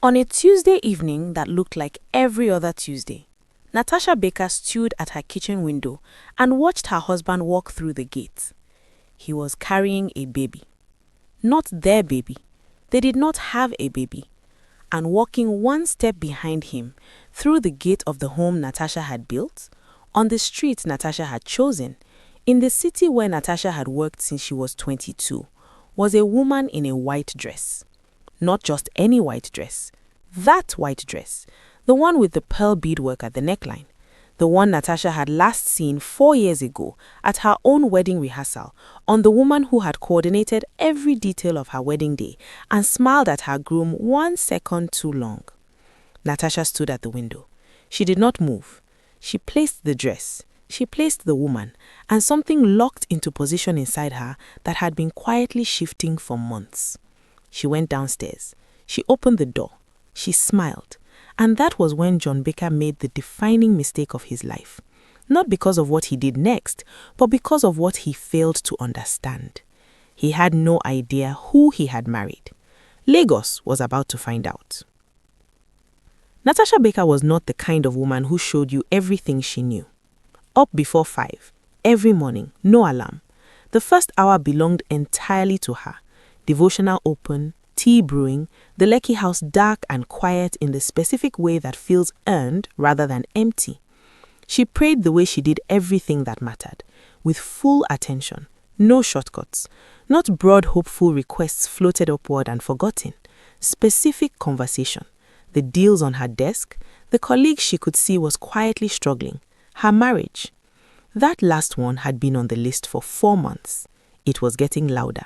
On a Tuesday evening that looked like every other Tuesday, Natasha Baker stood at her kitchen window and watched her husband walk through the gate. He was carrying a baby. Not their baby. They did not have a baby. And walking one step behind him, through the gate of the home Natasha had built, on the street Natasha had chosen, in the city where Natasha had worked since she was 22, was a woman in a white dress. Not just any white dress. That white dress, the one with the pearl beadwork at the neckline, the one Natasha had last seen 4 years ago at her own wedding rehearsal on the woman who had coordinated every detail of her wedding day and smiled at her groom 1 second too long. Natasha stood at the window. She did not move. She placed the dress, she placed the woman, and something locked into position inside her that had been quietly shifting for months. She went downstairs. She opened the door. She smiled. And that was when John Baker made the defining mistake of his life. Not because of what he did next, but because of what he failed to understand. He had no idea who he had married. Lagos was about to find out. Natasha Baker was not the kind of woman who showed you everything she knew. Up before 5, every morning, no alarm. The first hour belonged entirely to her. Devotional open, tea brewing, the Lekki house dark and quiet in the specific way that feels earned rather than empty. She prayed the way she did everything that mattered, with full attention, no shortcuts, not broad hopeful requests floated upward and forgotten. Specific conversation, the deals on her desk, the colleague she could see was quietly struggling, her marriage. That last one had been on the list for 4 months. It was getting louder.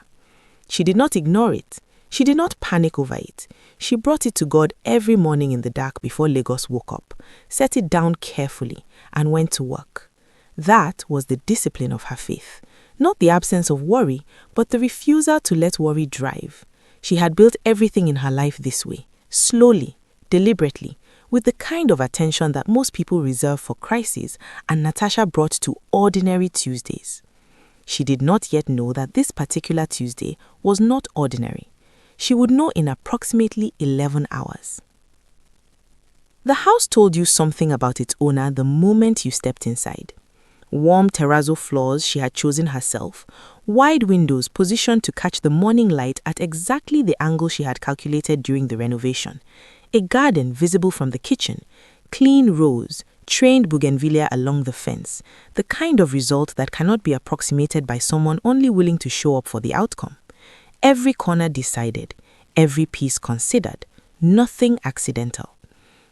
She did not ignore it. She did not panic over it. She brought it to God every morning in the dark before Lagos woke up, set it down carefully, and went to work. That was the discipline of her faith. Not the absence of worry, but the refusal to let worry drive. She had built everything in her life this way, slowly, deliberately, with the kind of attention that most people reserve for crises, and Natasha brought to ordinary Tuesdays. She did not yet know that this particular Tuesday was not ordinary. She would know in approximately 11 hours. The house told you something about its owner the moment you stepped inside. Warm terrazzo floors she had chosen herself, wide windows positioned to catch the morning light at exactly the angle she had calculated during the renovation, a garden visible from the kitchen, clean rows, trained bougainvillea along the fence, the kind of result that cannot be approximated by someone only willing to show up for the outcome. Every corner decided, every piece considered, nothing accidental.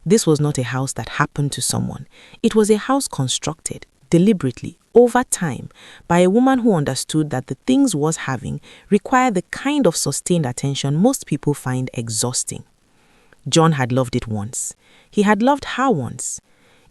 This was not a house that happened to someone. It was a house constructed, deliberately, over time, by a woman who understood that the things worth having require the kind of sustained attention most people find exhausting. John had loved it once. He had loved her once.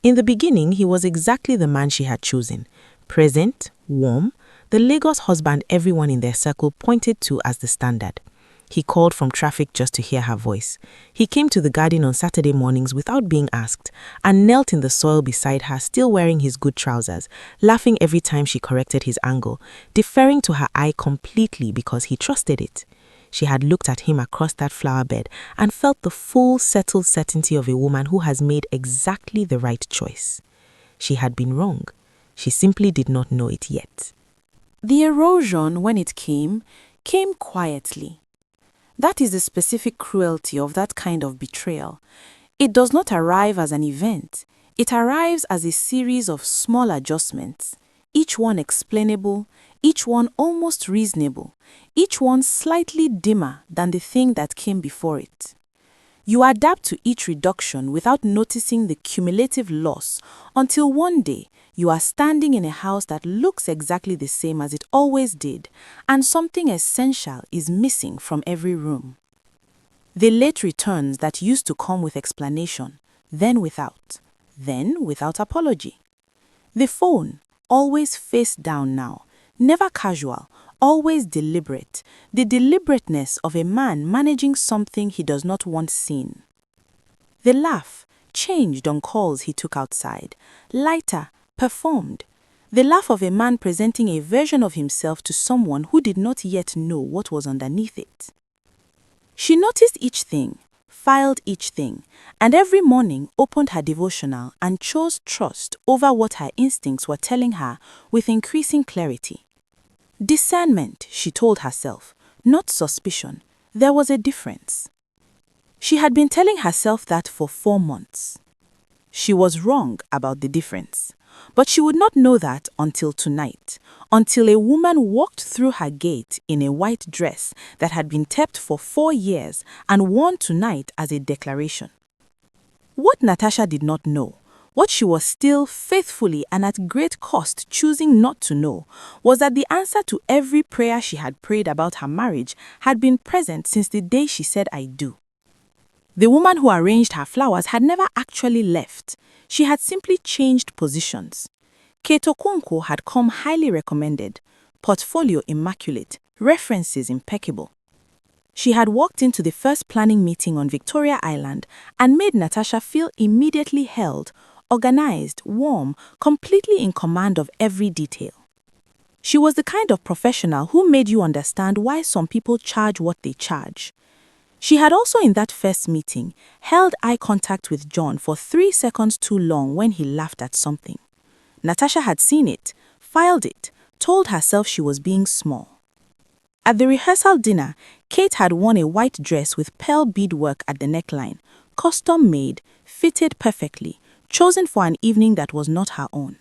In the beginning, he was exactly the man she had chosen. Present, warm, the Lagos husband everyone in their circle pointed to as the standard. He called from traffic just to hear her voice. He came to the garden on Saturday mornings without being asked and knelt in the soil beside her, still wearing his good trousers, laughing every time she corrected his angle, deferring to her eye completely because he trusted it. She had looked at him across that flower bed and felt the full, settled certainty of a woman who has made exactly the right choice. She had been wrong. She simply did not know it yet. The erosion, when it came quietly. That is the specific cruelty of that kind of betrayal. It does not arrive as an event. It arrives as a series of small adjustments, each one explainable, each one almost reasonable, each one slightly dimmer than the thing that came before it. You adapt to each reduction without noticing the cumulative loss until one day you are standing in a house that looks exactly the same as it always did, and something essential is missing from every room. The late returns that used to come with explanation, then without apology. The phone, always face down now, never casual, always deliberate, the deliberateness of a man managing something he does not want seen. The laugh, changed on calls he took outside, lighter, performed. The laugh of a man presenting a version of himself to someone who did not yet know what was underneath it. She noticed each thing, filed each thing, and every morning opened her devotional and chose trust over what her instincts were telling her with increasing clarity. Discernment, she told herself, not suspicion. There was a difference. She had been telling herself that for 4 months. She was wrong about the difference, but she would not know that until tonight, until a woman walked through her gate in a white dress that had been kept for 4 years and worn tonight as a declaration. What Natasha did not know, what she was still faithfully and at great cost choosing not to know, was that the answer to every prayer she had prayed about her marriage had been present since the day she said "I do." The woman who arranged her flowers had never actually left. She had simply changed positions. Kate Okonkwo had come highly recommended, portfolio immaculate, references impeccable. She had walked into the first planning meeting on Victoria Island and made Natasha feel immediately held, organized, warm, completely in command of every detail. She was the kind of professional who made you understand why some people charge what they charge. She had also in that first meeting held eye contact with John for 3 seconds too long when he laughed at something. Natasha had seen it, filed it, told herself she was being small. At the rehearsal dinner, Kate had worn a white dress with pearl beadwork at the neckline, custom made, fitted perfectly, chosen for an evening that was not her own.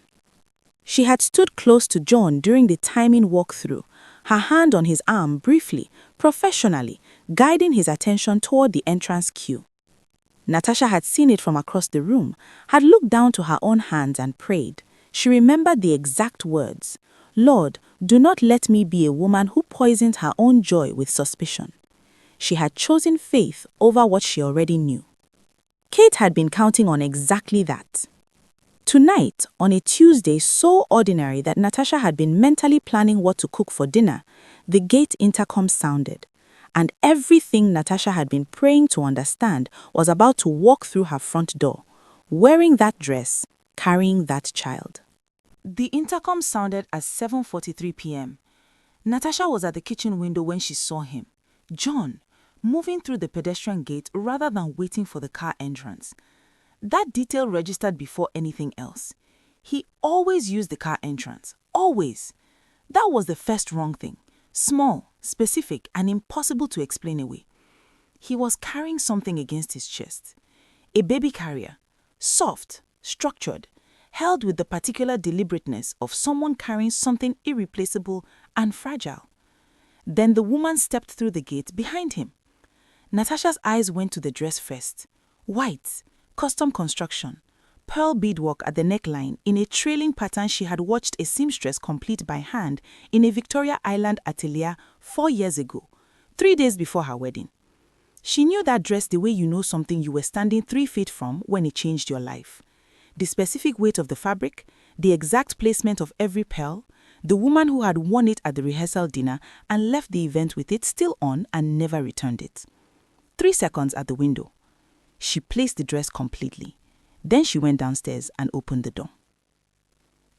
She had stood close to John during the timing walkthrough, her hand on his arm briefly, professionally, guiding his attention toward the entrance queue. Natasha had seen it from across the room, had looked down to her own hands and prayed. She remembered the exact words, "Lord, do not let me be a woman who poisons her own joy with suspicion." She had chosen faith over what she already knew. Kate had been counting on exactly that. Tonight, on a Tuesday so ordinary that Natasha had been mentally planning what to cook for dinner, the gate intercom sounded, and everything Natasha had been praying to understand was about to walk through her front door, wearing that dress, carrying that child. The intercom sounded at 7:43 p.m. Natasha was at the kitchen window when she saw him, John, moving through the pedestrian gate rather than waiting for the car entrance. That detail registered before anything else. He always used the car entrance. Always. That was the first wrong thing. Small, specific, and impossible to explain away. He was carrying something against his chest. A baby carrier. Soft, structured, held with the particular deliberateness of someone carrying something irreplaceable and fragile. Then the woman stepped through the gate behind him. Natasha's eyes went to the dress first. White, custom construction, pearl beadwork at the neckline in a trailing pattern she had watched a seamstress complete by hand in a Victoria Island atelier 4 years ago, 3 days before her wedding. She knew that dress the way you know something you were standing 3 feet from when it changed your life. The specific weight of the fabric, the exact placement of every pearl, the woman who had worn it at the rehearsal dinner and left the event with it still on and never returned it. 3 seconds at the window. She placed the dress completely. Then she went downstairs and opened the door.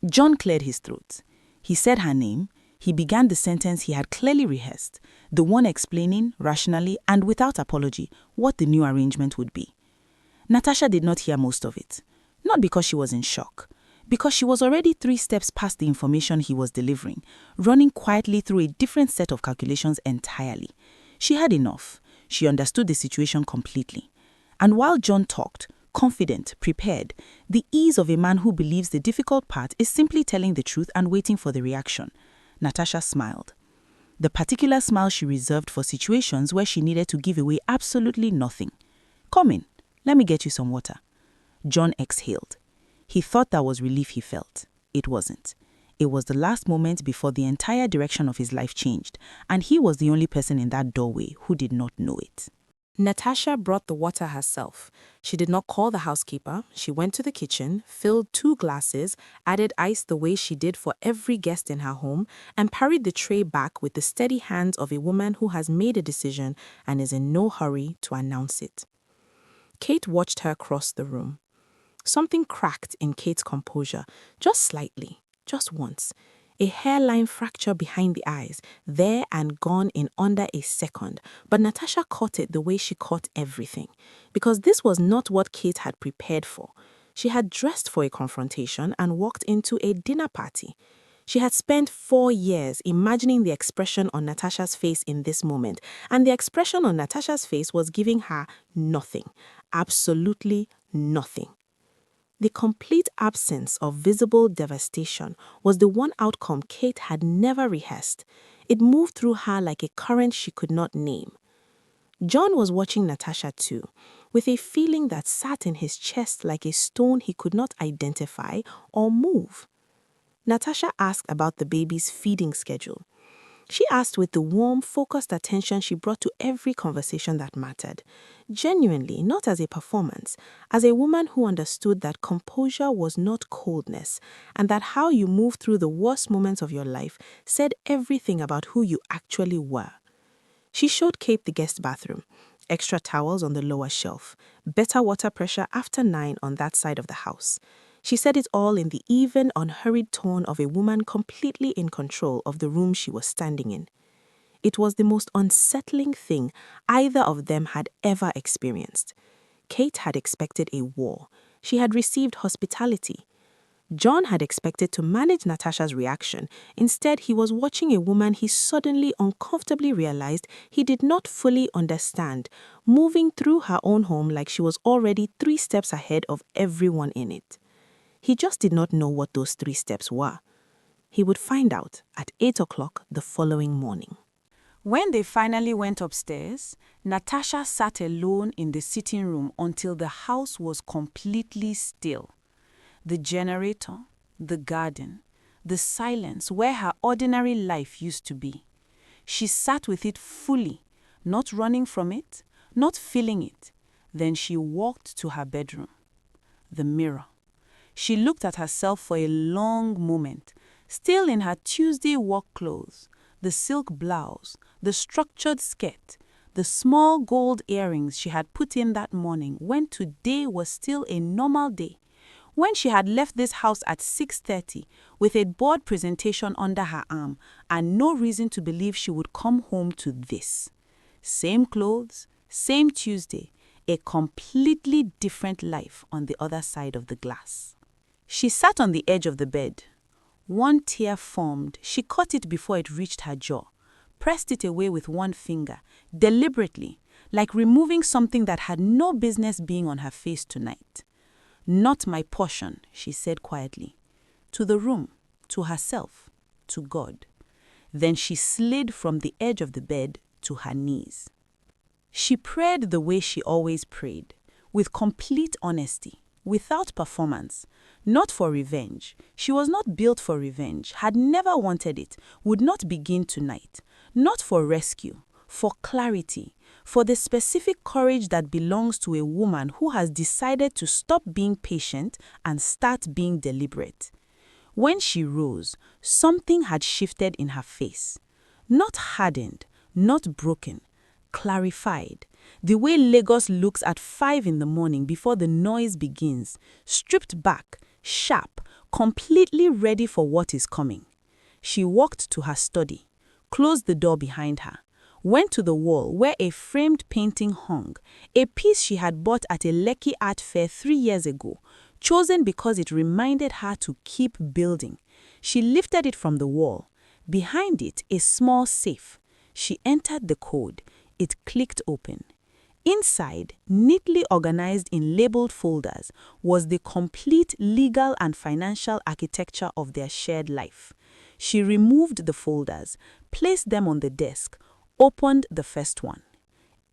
John cleared his throat. He said her name. He began the sentence he had clearly rehearsed, the one explaining, rationally and without apology, what the new arrangement would be. Natasha did not hear most of it. Not because she was in shock, because she was already 3 steps past the information he was delivering, running quietly through a different set of calculations entirely. She had enough. She understood the situation completely. And while John talked, confident, prepared, the ease of a man who believes the difficult part is simply telling the truth and waiting for the reaction, Natasha smiled. The particular smile she reserved for situations where she needed to give away absolutely nothing. "Come in, let me get you some water." John exhaled. He thought that was relief he felt. It wasn't. It was the last moment before the entire direction of his life changed, and he was the only person in that doorway who did not know it. Natasha brought the water herself. She did not call the housekeeper. She went to the kitchen, filled 2 glasses, added ice the way she did for every guest in her home, and carried the tray back with the steady hands of a woman who has made a decision and is in no hurry to announce it. Kate watched her cross the room. Something cracked in Kate's composure, just slightly, just once. A hairline fracture behind the eyes, there and gone in under a second. But Natasha caught it the way she caught everything, because this was not what Kate had prepared for. She had dressed for a confrontation and walked into a dinner party. She had spent 4 years imagining the expression on Natasha's face in this moment, and the expression on Natasha's face was giving her nothing, absolutely nothing. The complete absence of visible devastation was the one outcome Kate had never rehearsed. It moved through her like a current she could not name. John was watching Natasha too, with a feeling that sat in his chest like a stone he could not identify or move. Natasha asked about the baby's feeding schedule. She asked with the warm, focused attention she brought to every conversation that mattered. Genuinely, not as a performance, as a woman who understood that composure was not coldness, and that how you moved through the worst moments of your life said everything about who you actually were. She showed Kate the guest bathroom, extra towels on the lower shelf, better water pressure after 9 on that side of the house. She said it all in the even, unhurried tone of a woman completely in control of the room she was standing in. It was the most unsettling thing either of them had ever experienced. Kate had expected a war. She had received hospitality. John had expected to manage Natasha's reaction. Instead, he was watching a woman he suddenly uncomfortably realized he did not fully understand, moving through her own home like she was already 3 steps ahead of everyone in it. He just did not know what those 3 steps were. He would find out at 8 o'clock the following morning. When they finally went upstairs, Natasha sat alone in the sitting room until the house was completely still. The generator, the garden, the silence where her ordinary life used to be. She sat with it fully, not running from it, not feeling it. Then she walked to her bedroom. The mirror. She looked at herself for a long moment, still in her Tuesday work clothes, the silk blouse, the structured skirt, the small gold earrings she had put in that morning when today was still a normal day, when she had left this house at 6:30 with a board presentation under her arm and no reason to believe she would come home to this. Same clothes, same Tuesday, a completely different life on the other side of the glass. She sat on the edge of the bed. One tear formed. She caught it before it reached her jaw, pressed it away with one finger, deliberately, like removing something that had no business being on her face tonight. "Not my portion," she said quietly. To the room, to herself, to God. Then she slid from the edge of the bed to her knees. She prayed the way she always prayed, with complete honesty, without performance, not for revenge. She was not built for revenge, had never wanted it, would not begin tonight. Not for rescue, for clarity, for the specific courage that belongs to a woman who has decided to stop being patient and start being deliberate. When she rose, something had shifted in her face. Not hardened, not broken, clarified. The way Lagos looks at 5 in the morning before the noise begins, stripped back, sharp, completely ready for what is coming. She walked to her study, closed the door behind her, went to the wall where a framed painting hung, a piece she had bought at a Lekki art fair 3 years ago, chosen because it reminded her to keep building. She lifted it from the wall. Behind it, a small safe. She entered the code. It clicked open. Inside, neatly organized in labeled folders, was the complete legal and financial architecture of their shared life. She removed the folders, placed them on the desk, opened the first one.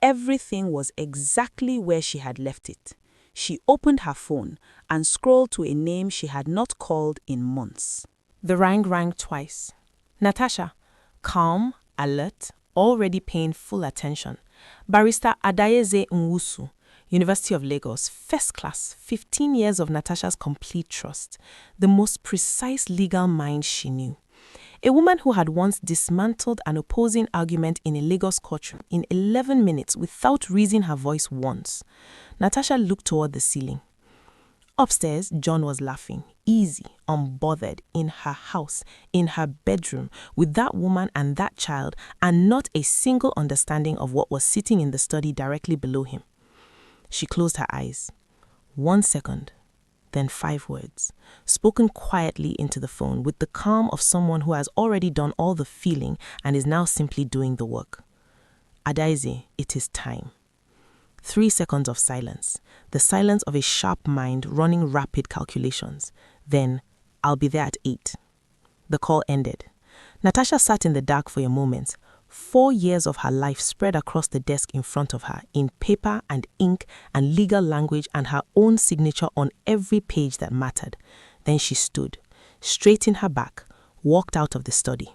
Everything was exactly where she had left it. She opened her phone and scrolled to a name she had not called in months. The ring rang twice. Natasha, calm, alert, already paying full attention. Barrister Adayeze Nwusu, University of Lagos, first class, 15 years of Natasha's complete trust, the most precise legal mind she knew. A woman who had once dismantled an opposing argument in a Lagos courtroom in 11 minutes without raising her voice once. Natasha looked toward the ceiling. Upstairs, John was laughing, easy, unbothered, in her house, in her bedroom, with that woman and that child, and not a single understanding of what was sitting in the study directly below him. She closed her eyes. 1 second, then 5 words, spoken quietly into the phone with the calm of someone who has already done all the feeling and is now simply doing the work. Adaize, it is time. 3 seconds of silence, the silence of a sharp mind running rapid calculations. Then, I'll be there at 8. The call ended. Natasha sat in the dark for a moment. 4 years of her life spread across the desk in front of her, in paper and ink and legal language and her own signature on every page that mattered. Then she stood, straightened her back, walked out of the study.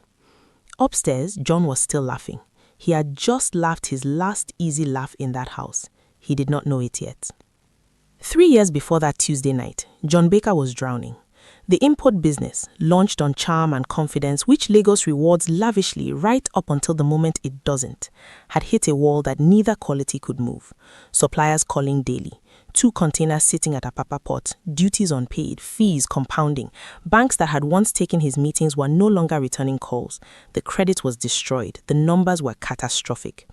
Upstairs, John was still laughing. He had just laughed his last easy laugh in that house. He did not know it yet. 3 years before that Tuesday night, John Baker was drowning. The import business, launched on charm and confidence, which Lagos rewards lavishly right up until the moment it doesn't, had hit a wall that neither quality could move. Suppliers calling daily, 2 containers sitting at Apapa Port, duties unpaid, fees compounding. Banks that had once taken his meetings were no longer returning calls. The credit was destroyed. The numbers were catastrophic.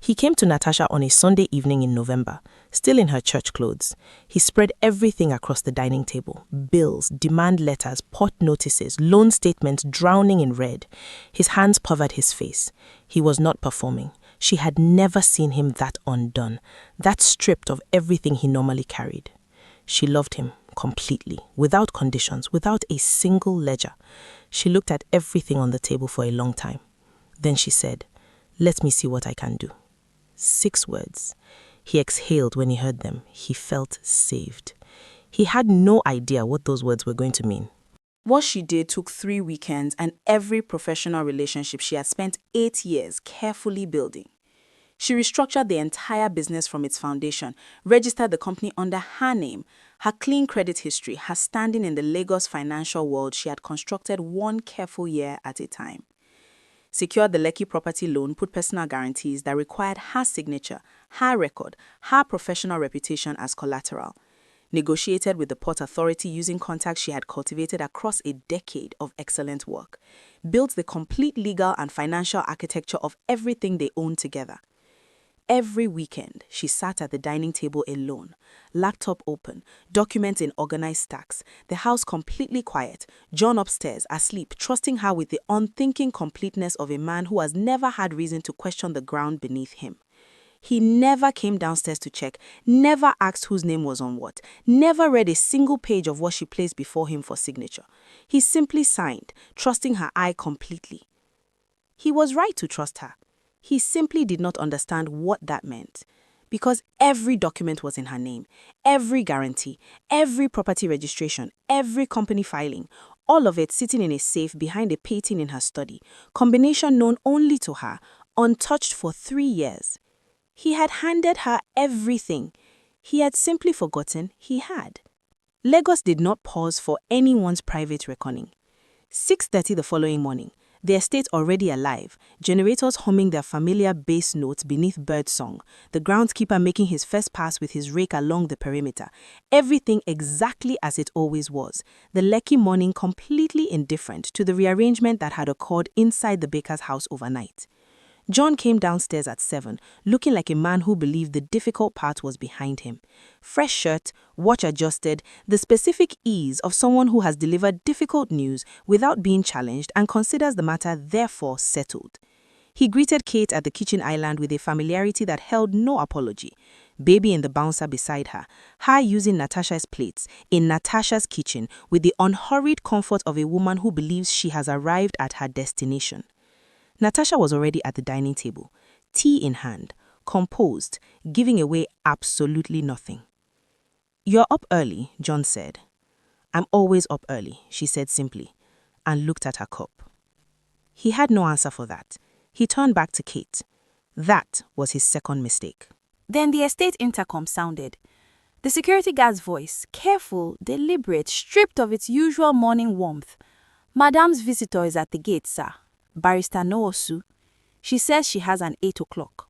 He came to Natasha on a Sunday evening in November, still in her church clothes. He spread everything across the dining table: bills, demand letters, pot notices, loan statements drowning in red. His hands covered his face. He was not performing. She had never seen him that undone, that stripped of everything he normally carried. She loved him completely, without conditions, without a single ledger. She looked at everything on the table for a long time. Then she said, "Let me see what I can do." 6 words. He exhaled when he heard them. He felt saved. He had no idea what those words were going to mean. What she did took 3 weekends and every professional relationship she had spent 8 years carefully building. She restructured the entire business from its foundation, registered the company under her name. Her clean credit history, her standing in the Lagos financial world she had constructed 1 careful year at a time. Secured the Lekki property loan, put personal guarantees that required her signature, her record, her professional reputation as collateral. Negotiated with the Port Authority using contacts she had cultivated across a decade of excellent work. Built the complete legal and financial architecture of everything they owned together. Every weekend, she sat at the dining table alone, laptop open, documents in organized stacks, the house completely quiet, John upstairs, asleep, trusting her with the unthinking completeness of a man who has never had reason to question the ground beneath him. He never came downstairs to check, never asked whose name was on what, never read a single page of what she placed before him for signature. He simply signed, trusting her eye completely. He was right to trust her. He simply did not understand what that meant, because every document was in her name, every guarantee, every property registration, every company filing, all of it sitting in a safe behind a painting in her study, combination known only to her, untouched for 3 years. He had handed her everything. He had simply forgotten he had. Lagos did not pause for anyone's private reckoning. 6:30 the following morning, the estate already alive, generators humming their familiar bass notes beneath birdsong, the groundskeeper making his first pass with his rake along the perimeter, everything exactly as it always was, the Lekki morning completely indifferent to the rearrangement that had occurred inside the baker's house overnight. John came downstairs at 7, looking like a man who believed the difficult part was behind him. Fresh shirt, watch adjusted, the specific ease of someone who has delivered difficult news without being challenged and considers the matter therefore settled. He greeted Kate at the kitchen island with a familiarity that held no apology. Baby in the bouncer beside her, her using Natasha's plates in Natasha's kitchen with the unhurried comfort of a woman who believes she has arrived at her destination. Natasha was already at the dining table, tea in hand, composed, giving away absolutely nothing. "You're up early," John said. "I'm always up early," she said simply, and looked at her cup. He had no answer for that. He turned back to Kate. That was his second mistake. Then the estate intercom sounded. The security guard's voice, careful, deliberate, stripped of its usual morning warmth. "Madame's visitor is at the gate, sir. Barrister Noosu. She says she has an 8 o'clock.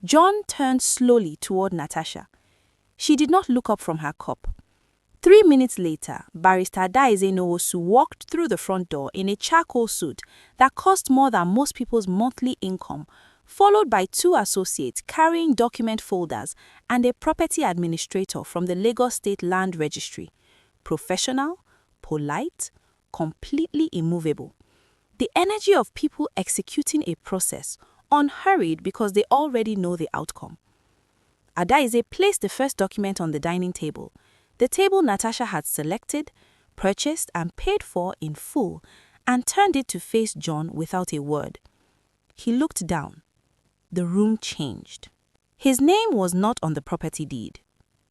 John turned slowly toward Natasha. She did not look up from her cup. 3 minutes later, Barrister Adaize Nwosu walked through the front door in a charcoal suit that cost more than most people's monthly income, followed by 2 associates carrying document folders and a property administrator from the Lagos State Land Registry. Professional, polite, completely immovable. The energy of people executing a process, unhurried because they already know the outcome. Adaize placed the first document on the dining table, the table Natasha had selected, purchased and paid for in full, and turned it to face John without a word. He looked down. The room changed. His name was not on the property deed.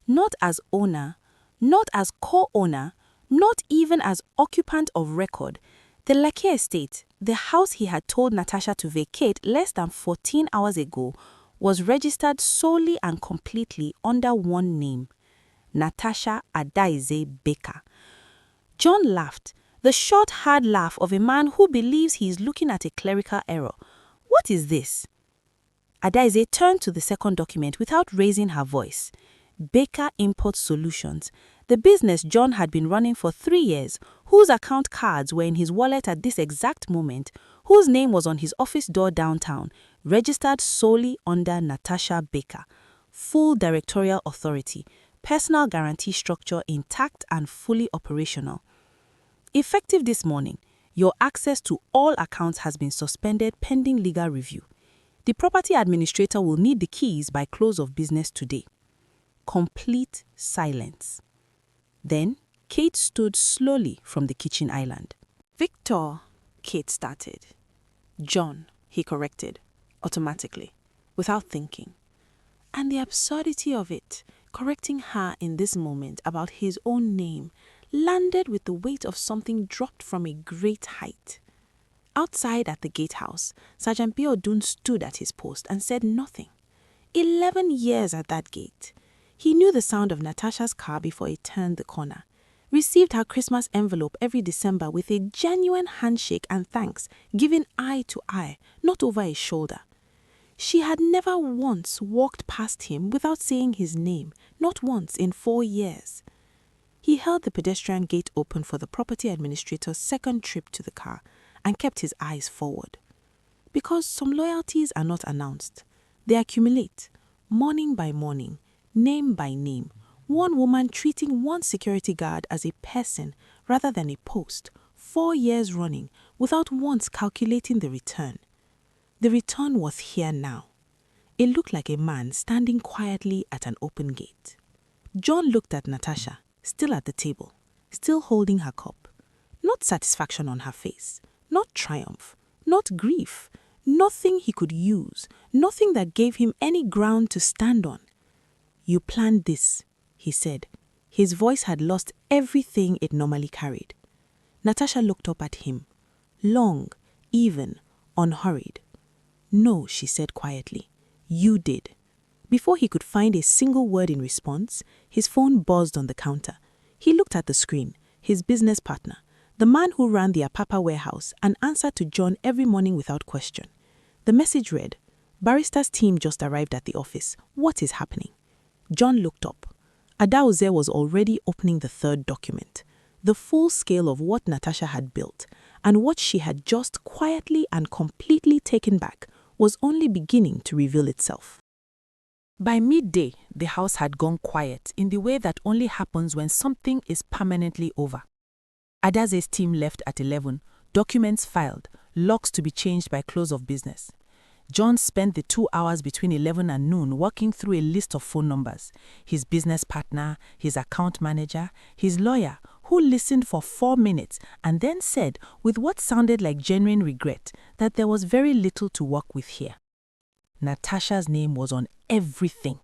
Not as owner, not as co-owner, not even as occupant of record. The Lekki estate, the house he had told Natasha to vacate less than 14 hours ago, was registered solely and completely under one name, Natasha Adaize Baker. John laughed, the short, hard laugh of a man who believes he is looking at a clerical error. What is this? Adaize turned to the second document without raising her voice. Baker Import Solutions, the business John had been running for 3 years, whose account cards were in his wallet at this exact moment, whose name was on his office door downtown, registered solely under Natasha Baker. Full directorial authority, personal guarantee structure intact and fully operational. Effective this morning, your access to all accounts has been suspended pending legal review. The property administrator will need the keys by close of business today. Complete silence. Then, Kate stood slowly from the kitchen island. Victor, Kate started. John, he corrected, automatically, without thinking. And the absurdity of it, correcting her in this moment about his own name, landed with the weight of something dropped from a great height. Outside at the gatehouse, Sergeant Biodun stood at his post and said nothing. 11 years at that gate. He knew the sound of Natasha's car before it turned the corner. Received her Christmas envelope every December with a genuine handshake and thanks, given eye to eye, not over his shoulder. She had never once walked past him without saying his name, not once in 4 years. He held the pedestrian gate open for the property administrator's second trip to the car and kept his eyes forward. Because some loyalties are not announced. They accumulate, morning by morning, name by name, one woman treating one security guard as a person rather than a post, 4 years running, without once calculating the return. The return was here now. It looked like a man standing quietly at an open gate. John looked at Natasha, still at the table, still holding her cup. Not satisfaction on her face, not triumph, not grief, nothing he could use, nothing that gave him any ground to stand on. "You planned this," he said. His voice had lost everything it normally carried. Natasha looked up at him, long, even, unhurried. "No," she said quietly. "You did." Before he could find a single word in response, his phone buzzed on the counter. He looked at the screen, his business partner, the man who ran the Apapa warehouse and answered to John every morning without question. The message read, "Barrister's team just arrived at the office. What is happening?" John looked up. Adaize was already opening the third document, the full scale of what Natasha had built, and what she had just quietly and completely taken back was only beginning to reveal itself. By midday, the house had gone quiet in the way that only happens when something is permanently over. Adaize's team left at 11, documents filed, locks to be changed by close of business. John spent the 2 hours between 11 and noon working through a list of phone numbers, his business partner, his account manager, his lawyer, who listened for 4 minutes and then said, with what sounded like genuine regret, that there was very little to work with here. Natasha's name was on everything.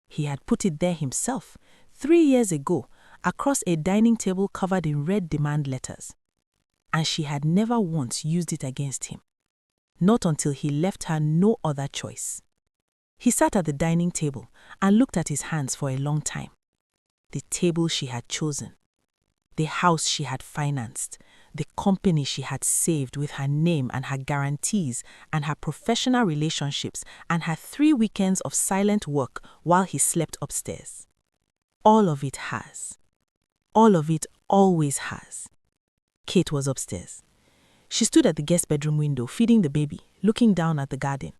He had put it there himself, 3 years ago, across a dining table covered in red demand letters. And she had never once used it against him. Not until he left her no other choice. He sat at the dining table and looked at his hands for a long time. The table she had chosen, the house she had financed, the company she had saved with her name and her guarantees and her professional relationships and her 3 weekends of silent work while he slept upstairs. All of it has. All of it always has. Kate was upstairs. She stood at the guest bedroom window, feeding the baby, looking down at the garden.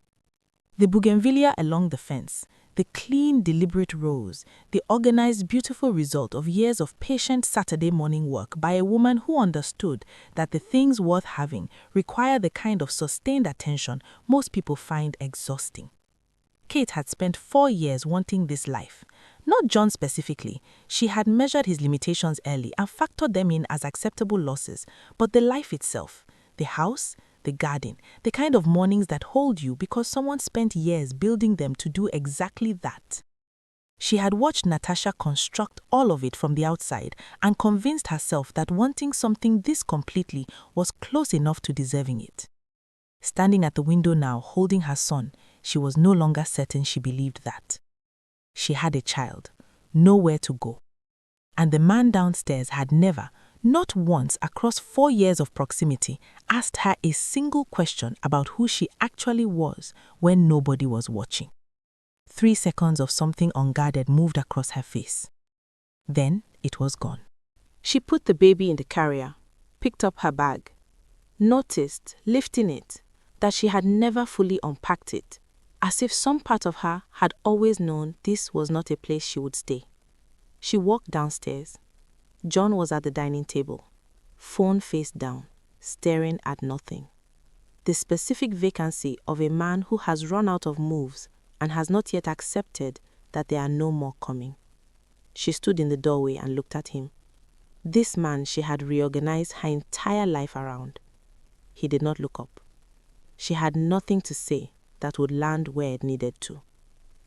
The bougainvillea along the fence, the clean, deliberate rows, the organized, beautiful result of years of patient Saturday morning work by a woman who understood that the things worth having require the kind of sustained attention most people find exhausting. Kate had spent 4 years wanting this life. Not John specifically. She had measured his limitations early and factored them in as acceptable losses, but the life itself, the house, the garden, the kind of mornings that hold you because someone spent years building them to do exactly that. She had watched Natasha construct all of it from the outside and convinced herself that wanting something this completely was close enough to deserving it. Standing at the window now, holding her son, she was no longer certain she believed that. She had a child, nowhere to go. And the man downstairs had never, not once across 4 years of proximity, asked her a single question about who she actually was when nobody was watching. 3 seconds of something unguarded moved across her face. Then it was gone. She put the baby in the carrier, picked up her bag, noticed, lifting it, that she had never fully unpacked it, as if some part of her had always known this was not a place she would stay. She walked downstairs. John was at the dining table, phone face down, staring at nothing. The specific vacancy of a man who has run out of moves and has not yet accepted that there are no more coming. She stood in the doorway and looked at him. This man she had reorganized her entire life around. He did not look up. She had nothing to say that would land where it needed to.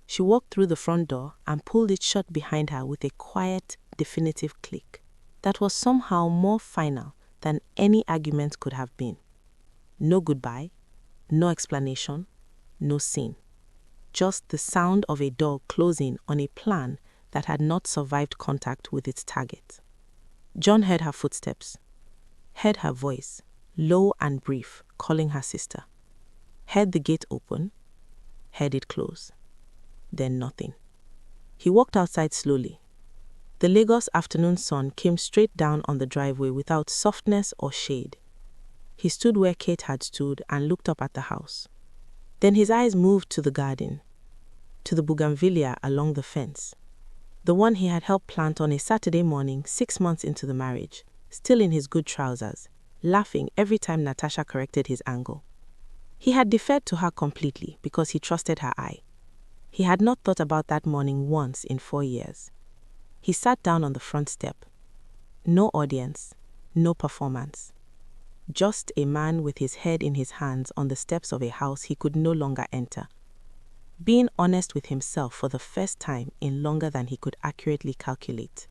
She walked through the front door and pulled it shut behind her with a quiet, definitive click that was somehow more final than any argument could have been. No goodbye, no explanation, no scene. Just the sound of a door closing on a plan that had not survived contact with its target. John heard her footsteps, heard her voice, low and brief, calling her sister. Heard the gate open, heard it close. Then nothing. He walked outside slowly. The Lagos afternoon sun came straight down on the driveway without softness or shade. He stood where Kate had stood and looked up at the house. Then his eyes moved to the garden, to the bougainvillea along the fence, the one he had helped plant on a Saturday morning 6 months into the marriage, still in his good trousers, laughing every time Natasha corrected his angle. He had deferred to her completely because he trusted her eye. He had not thought about that morning once in 4 years. He sat down on the front step. No audience, no performance. Just a man with his head in his hands on the steps of a house he could no longer enter. Being honest with himself for the first time in longer than he could accurately calculate.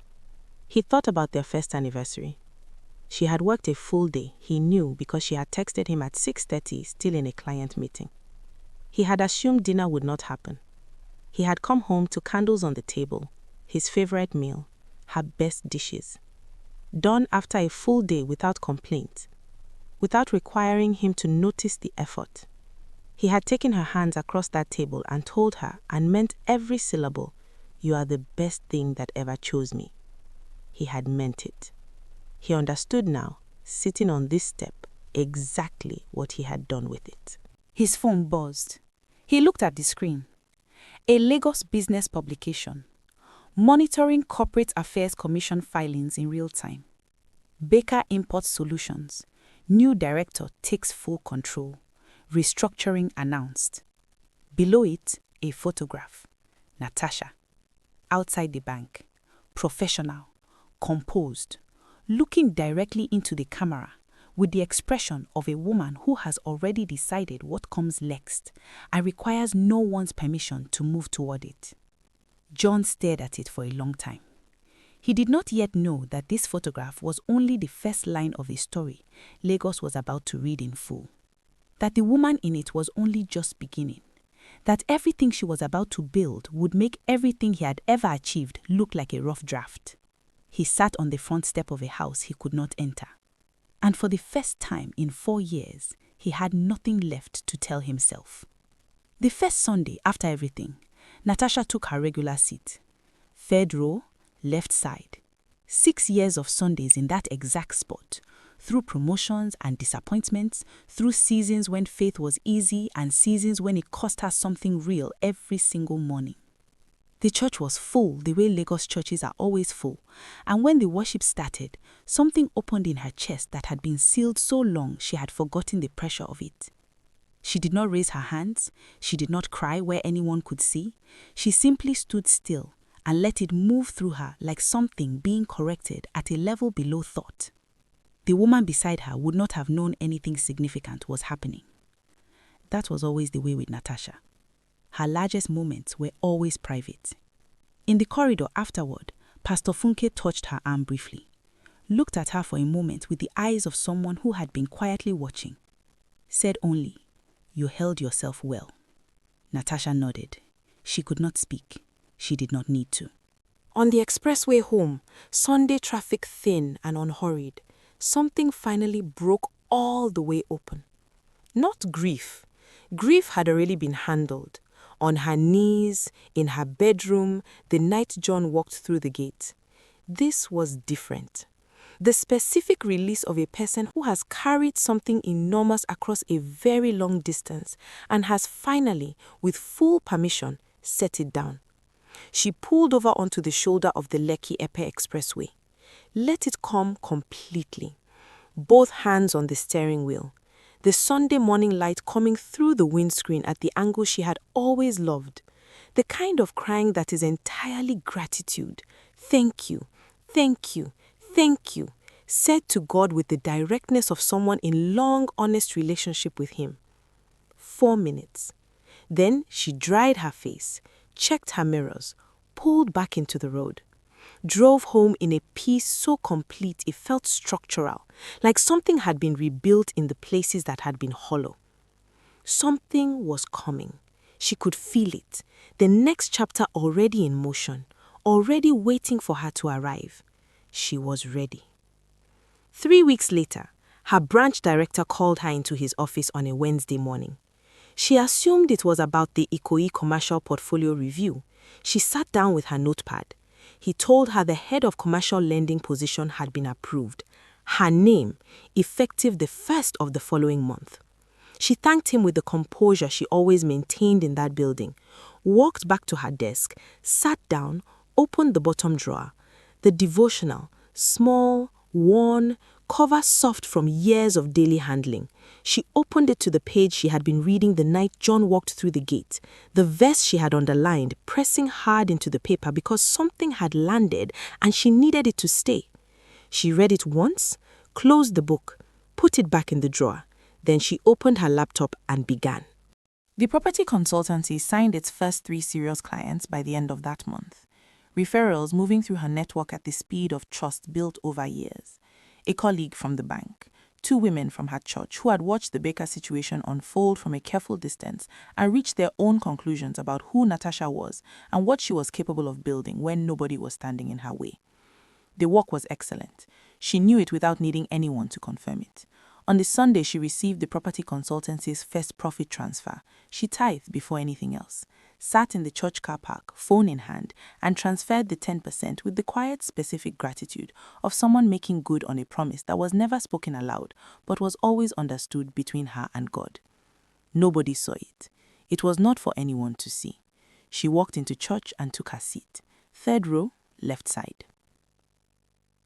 He thought about their first anniversary. She had worked a full day, he knew, because she had texted him at 6:30, still in a client meeting. He had assumed dinner would not happen. He had come home to candles on the table, his favorite meal, her best dishes. Done after a full day without complaint, without requiring him to notice the effort. He had taken her hands across that table and told her, and meant every syllable, "You are the best thing that ever chose me." He had meant it. He understood now, sitting on this step, exactly what he had done with it. His phone buzzed. He looked at the screen. A Lagos business publication, monitoring Corporate Affairs Commission filings in real time. Baker Import Solutions, new director takes full control. Restructuring announced. Below it, a photograph. Natasha. Outside the bank. Professional. Composed. Looking directly into the camera with the expression of a woman who has already decided what comes next and requires no one's permission to move toward it. John stared at it for a long time. He did not yet know that this photograph was only the first line of a story Lagos was about to read in full. That the woman in it was only just beginning. That everything she was about to build would make everything he had ever achieved look like a rough draft. He sat on the front step of a house he could not enter. And for the first time in 4 years, he had nothing left to tell himself. The first Sunday after everything, Natasha took her regular seat. Third row, left side. 6 years of Sundays in that exact spot, through promotions and disappointments, through seasons when faith was easy and seasons when it cost her something real every single morning. The church was full the way Lagos churches are always full, and when the worship started, something opened in her chest that had been sealed so long she had forgotten the pressure of it. She did not raise her hands, she did not cry where anyone could see, she simply stood still and let it move through her like something being corrected at a level below thought. The woman beside her would not have known anything significant was happening. That was always the way with Natasha. Her largest moments were always private. In the corridor afterward, Pastor Funke touched her arm briefly, looked at her for a moment with the eyes of someone who had been quietly watching, said only, "You held yourself well." Natasha nodded. She could not speak. She did not need to. On the expressway home, Sunday traffic thin and unhurried, something finally broke all the way open. Not grief. Grief had already been handled. On her knees, in her bedroom, the night John walked through the gate. This was different. The specific release of a person who has carried something enormous across a very long distance and has finally, with full permission, set it down. She pulled over onto the shoulder of the Lekki-Epe Expressway. Let it come completely. Both hands on the steering wheel. The Sunday morning light coming through the windscreen at the angle she had always loved. The kind of crying that is entirely gratitude. Thank you, thank you, thank you, said to God with the directness of someone in long, honest relationship with Him. 4 minutes. Then she dried her face, checked her mirrors, pulled back into the road. Drove home in a peace so complete it felt structural, like something had been rebuilt in the places that had been hollow. Something was coming. She could feel it. The next chapter already in motion, already waiting for her to arrive. She was ready. 3 weeks later, her branch director called her into his office on a Wednesday morning. She assumed it was about the Ikoyi commercial portfolio review. She sat down with her notepad. He told her the head of commercial lending position had been approved. Her name, effective the 1st of the following month. She thanked him with the composure she always maintained in that building, walked back to her desk, sat down, opened the bottom drawer. The devotional, small, worn, cover soft from years of daily handling. She opened it to the page she had been reading the night John walked through the gate, the verse she had underlined, pressing hard into the paper because something had landed and she needed it to stay. She read it once, closed the book, put it back in the drawer. Then she opened her laptop and began. The property consultancy signed its first 3 serious clients by the end of that month. Referrals moving through her network at the speed of trust built over years. A colleague from the bank, 2 women from her church who had watched the Baker situation unfold from a careful distance and reached their own conclusions about who Natasha was and what she was capable of building when nobody was standing in her way. The work was excellent. She knew it without needing anyone to confirm it. On the Sunday she received the property consultancy's first profit transfer, she tithed before anything else, sat in the church car park, phone in hand, and transferred the 10% with the quiet, specific gratitude of someone making good on a promise that was never spoken aloud, but was always understood between her and God. Nobody saw it. It was not for anyone to see. She walked into church and took her seat. 3rd row, left side.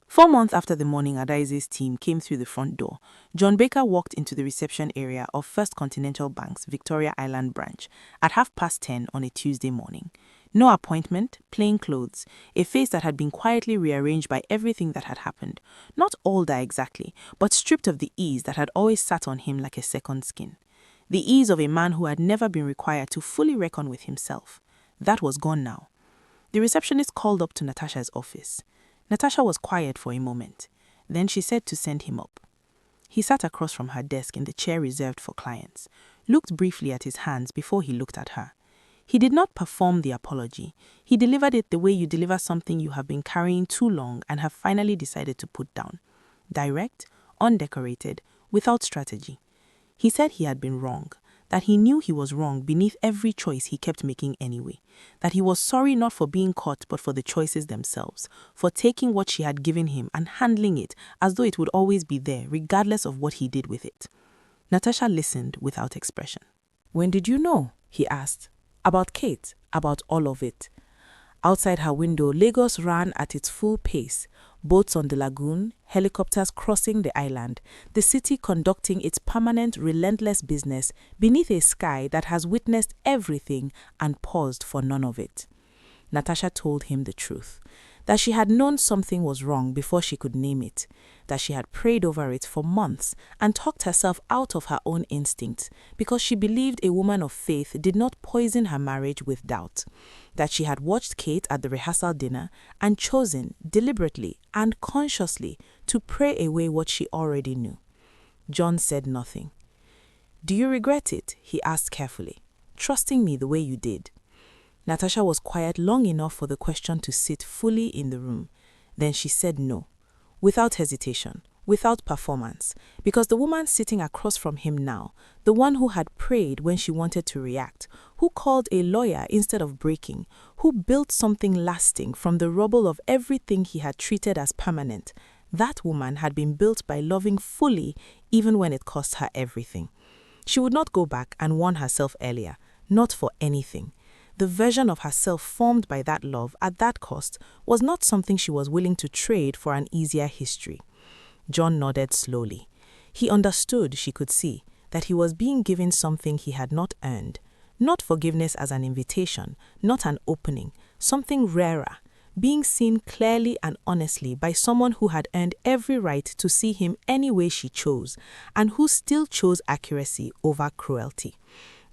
4 months after the morning Adaize's team came through the front door, John Baker walked into the reception area of First Continental Bank's Victoria Island branch at 10:30 on a Tuesday morning. No appointment, plain clothes, a face that had been quietly rearranged by everything that had happened. Not older exactly, but stripped of the ease that had always sat on him like a second skin. The ease of a man who had never been required to fully reckon with himself. That was gone now. The receptionist called up to Natasha's office. Natasha was quiet for a moment. Then she said to send him up. He sat across from her desk in the chair reserved for clients, looked briefly at his hands before he looked at her. He did not perform the apology. He delivered it the way you deliver something you have been carrying too long and have finally decided to put down. Direct, undecorated, without strategy. He said he had been wrong, that he knew he was wrong beneath every choice he kept making anyway, that he was sorry not for being caught but for the choices themselves, for taking what she had given him and handling it as though it would always be there, regardless of what he did with it. Natasha listened without expression. "When did you know?" he asked. "About Kate, about all of it." Outside her window, Lagos ran at its full pace, boats on the lagoon, helicopters crossing the island, the city conducting its permanent, relentless business beneath a sky that has witnessed everything and paused for none of it. Natasha told him the truth, that she had known something was wrong before she could name it, that she had prayed over it for months and talked herself out of her own instincts because she believed a woman of faith did not poison her marriage with doubt, that she had watched Kate at the rehearsal dinner and chosen deliberately and consciously to pray away what she already knew. John said nothing. "Do you regret it?" he asked carefully, "trusting me the way you did?" Natasha was quiet long enough for the question to sit fully in the room. Then she said no, without hesitation, without performance, because the woman sitting across from him now, the one who had prayed when she wanted to react, who called a lawyer instead of breaking, who built something lasting from the rubble of everything he had treated as permanent, that woman had been built by loving fully even when it cost her everything. She would not go back and warn herself earlier, not for anything. The version of herself formed by that love at that cost was not something she was willing to trade for an easier history. John nodded slowly. He understood, she could see, that he was being given something he had not earned. Not forgiveness as an invitation, not an opening, something rarer, being seen clearly and honestly by someone who had earned every right to see him any way she chose, and who still chose accuracy over cruelty.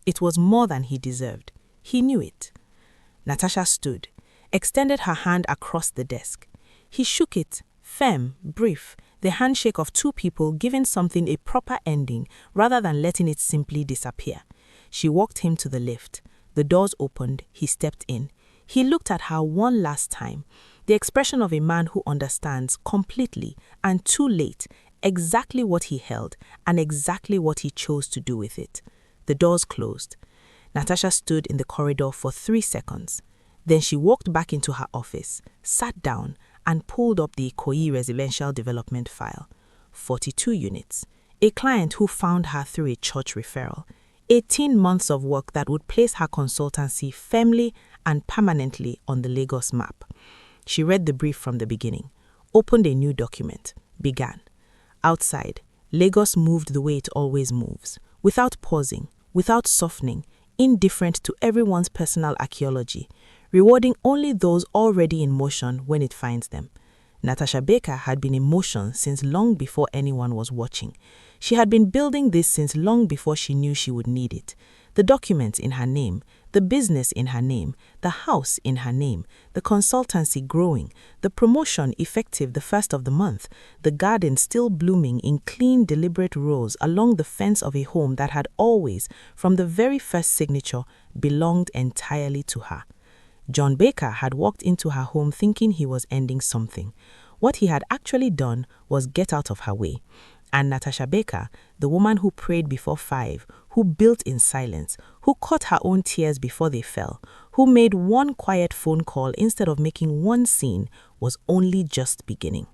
It was more than he deserved. He knew it. Natasha stood, extended her hand across the desk. He shook it, firm, brief, the handshake of two people giving something a proper ending rather than letting it simply disappear. She walked him to the lift. The doors opened. He stepped in. He looked at her one last time, the expression of a man who understands completely and too late exactly what he held and exactly what he chose to do with it. The doors closed. Natasha stood in the corridor for 3 seconds. Then she walked back into her office, sat down, and pulled up the Ikoyi residential development file. 42 units. A client who found her through a church referral. 18 months of work that would place her consultancy firmly and permanently on the Lagos map. She read the brief from the beginning, opened a new document, began. Outside, Lagos moved the way it always moves, without pausing, without softening, indifferent to everyone's personal archaeology, rewarding only those already in motion when it finds them. Natasha Baker had been in motion since long before anyone was watching. She had been building this since long before she knew she would need it. The documents in her name, the business in her name, the house in her name, the consultancy growing, the promotion effective the first of the month, the garden still blooming in clean, deliberate rows along the fence of a home that had always, from the very first signature, belonged entirely to her. John Baker had walked into her home thinking he was ending something. What he had actually done was get out of her way. And Natasha Baker, the woman who prayed before 5, who built in silence, who caught her own tears before they fell, who made one quiet phone call instead of making one scene, was only just beginning.